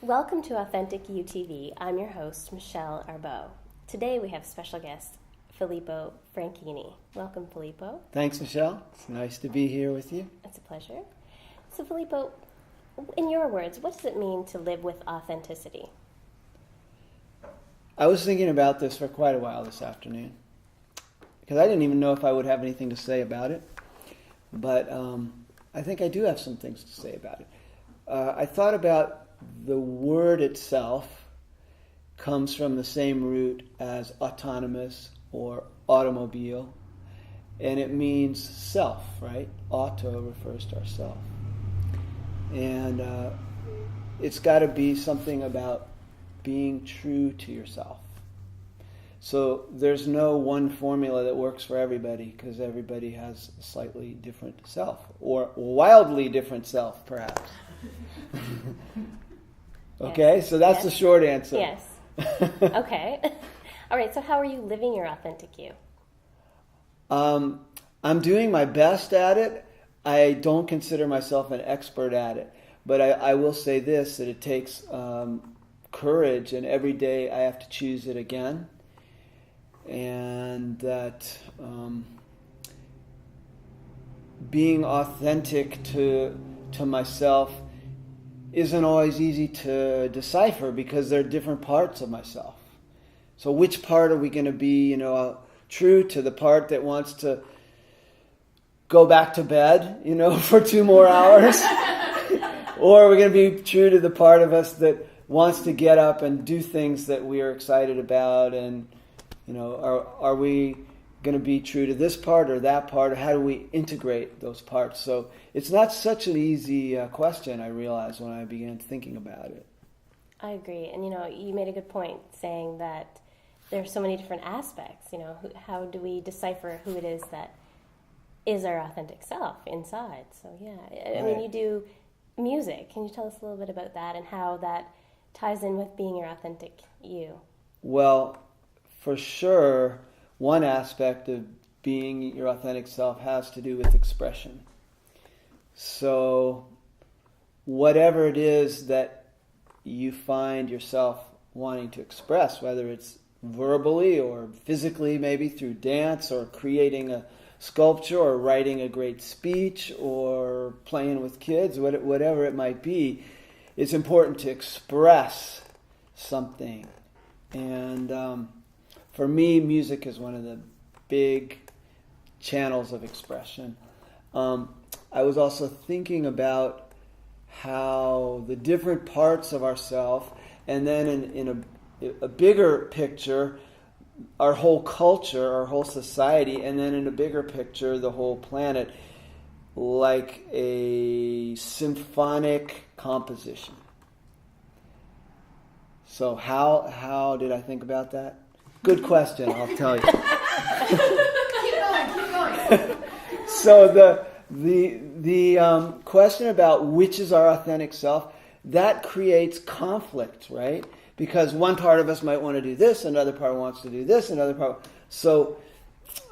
Welcome to Authentic UTV. I'm your host, Michelle Arbeau. Today we have special guest, Philippo Franchini. Welcome, Philippo. Thanks, Michelle. It's nice to be here with you. It's a pleasure. So, Philippo, in your words, what does it mean to live with authenticity? I was thinking about this for quite a while this afternoon because I didn't even know if I would have anything to say about it, but I think I do have some things to say about it. I thought about the word itself comes from the same root as autonomous or automobile, and it means self, right? Auto refers to ourself. And it's got to be something about being true to yourself. So there's no one formula that works for everybody because everybody has a slightly different self, or wildly different self, perhaps. Okay, so that's the short answer. Yes. Okay. All right, so how are you living your authentic you? I'm doing my best at it. I don't consider myself an expert at it. But I will say this, that it takes courage, and every day I have to choose it again. And that being authentic to myself isn't always easy to decipher because there are different parts of myself. So which part are we going to be, true to? The part that wants to go back to bed, for 2 more hours? Or are we going to be true to the part of us that wants to get up and do things that we are excited about? And, are we going to be true to this part or that part? Or how do we integrate those parts? So it's not such an easy question, I realized when I began thinking about it. I agree. And, you made a good point saying that there are so many different aspects. How do we decipher who it is that is our authentic self inside? So, yeah. I mean, you do music. Can you tell us a little bit about that and how that ties in with being your authentic you? Well, for sure, one aspect of being your authentic self has to do with expression. So whatever it is that you find yourself wanting to express, whether it's verbally or physically, maybe through dance or creating a sculpture or writing a great speech or playing with kids, whatever it might be, it's important to express something. And for me, music is one of the big channels of expression. I was also thinking about how the different parts of ourselves, and then in a bigger picture, our whole culture, our whole society, and then in a bigger picture, the whole planet, like a symphonic composition. So how did I think about that? Good question, I'll tell you. Keep going. So the question about which is our authentic self, that creates conflict, right? Because one part of us might want to do this, another part wants to do this, another part. So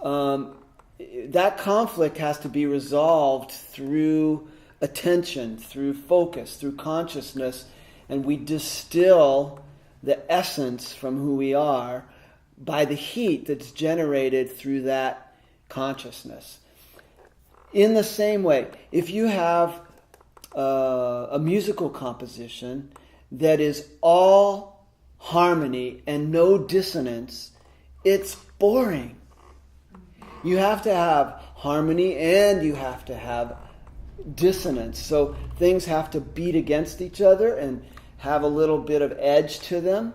that conflict has to be resolved through attention, through focus, through consciousness, and we distill the essence from who we are by the heat that's generated through that consciousness. In the same way, if you have a musical composition that is all harmony and no dissonance, it's boring. You have to have harmony and you have to have dissonance. So things have to beat against each other and have a little bit of edge to them,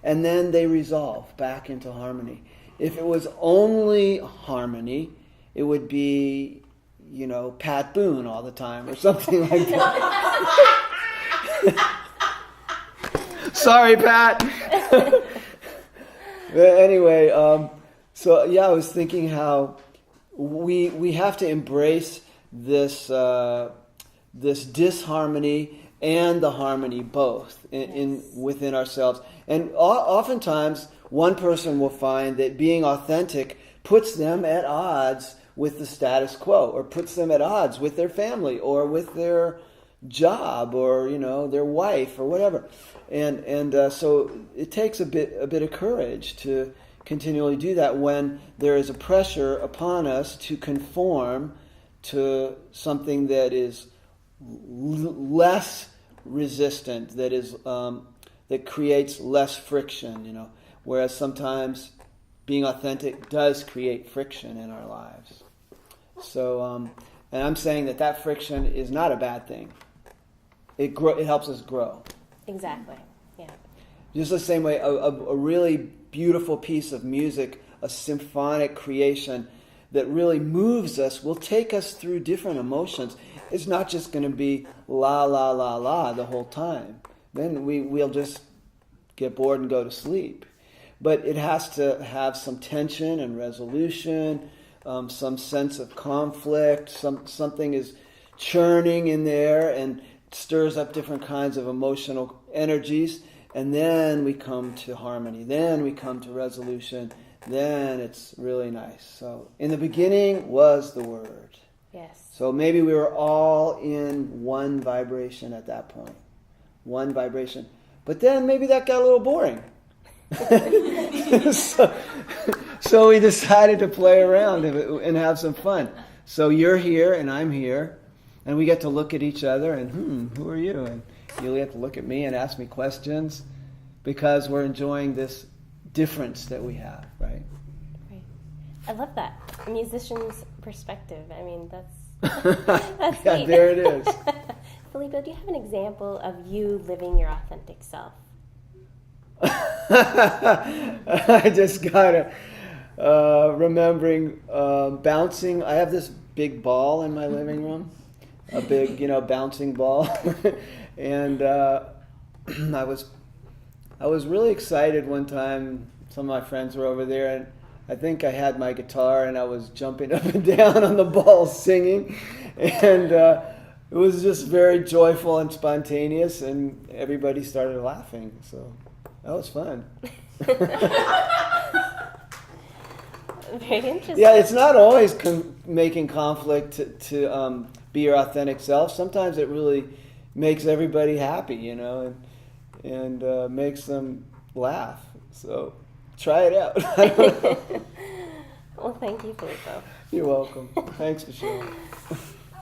and then they resolve back into harmony. If it was only harmony, it would be, Pat Boone all the time or something like that. Sorry, Pat. But anyway, I was thinking how we have to embrace this disharmony and the harmony both within ourselves. And oftentimes, one person will find that being authentic puts them at odds with the status quo, or puts them at odds with their family, or with their job or their wife or whatever, and so it takes a bit of courage to continually do that when there is a pressure upon us to conform to something that is less resistant, that creates less friction, whereas sometimes being authentic does create friction in our lives. So, and I'm saying that friction is not a bad thing. It helps us grow. Exactly. Yeah. Just the same way, a really beautiful piece of music, a symphonic creation that really moves us, will take us through different emotions. It's not just going to be la la la la the whole time. Then we'll just get bored and go to sleep. But it has to have some tension and resolution, some sense of conflict. Something is churning in there and stirs up different kinds of emotional energies. And then we come to harmony. Then we come to resolution. Then it's really nice. So in the beginning was the Word. Yes. So maybe we were all in one vibration at that point. One vibration. But then maybe that got a little boring. so we decided to play around and have some fun. So you're here and I'm here. And we get to look at each other and, who are you? And you have to look at me and ask me questions because we're enjoying this difference that we have, right? Right. I love that. A musician's perspective. I mean, that's yeah, neat. there it is. Philippo, do you have an example of you living your authentic self? I just got remembering bouncing. I have this big ball in my living room. A big, bouncing ball, and I was really excited one time. Some of my friends were over there, and I think I had my guitar, and I was jumping up and down on the ball singing, and it was just very joyful and spontaneous, and everybody started laughing. So that was fun. Very interesting. Yeah, it's not always making conflict to be your authentic self. Sometimes it really makes everybody happy, and makes them laugh. So try it out. I don't know. Well, thank you, Philippo. You're welcome. Thanks for sharing.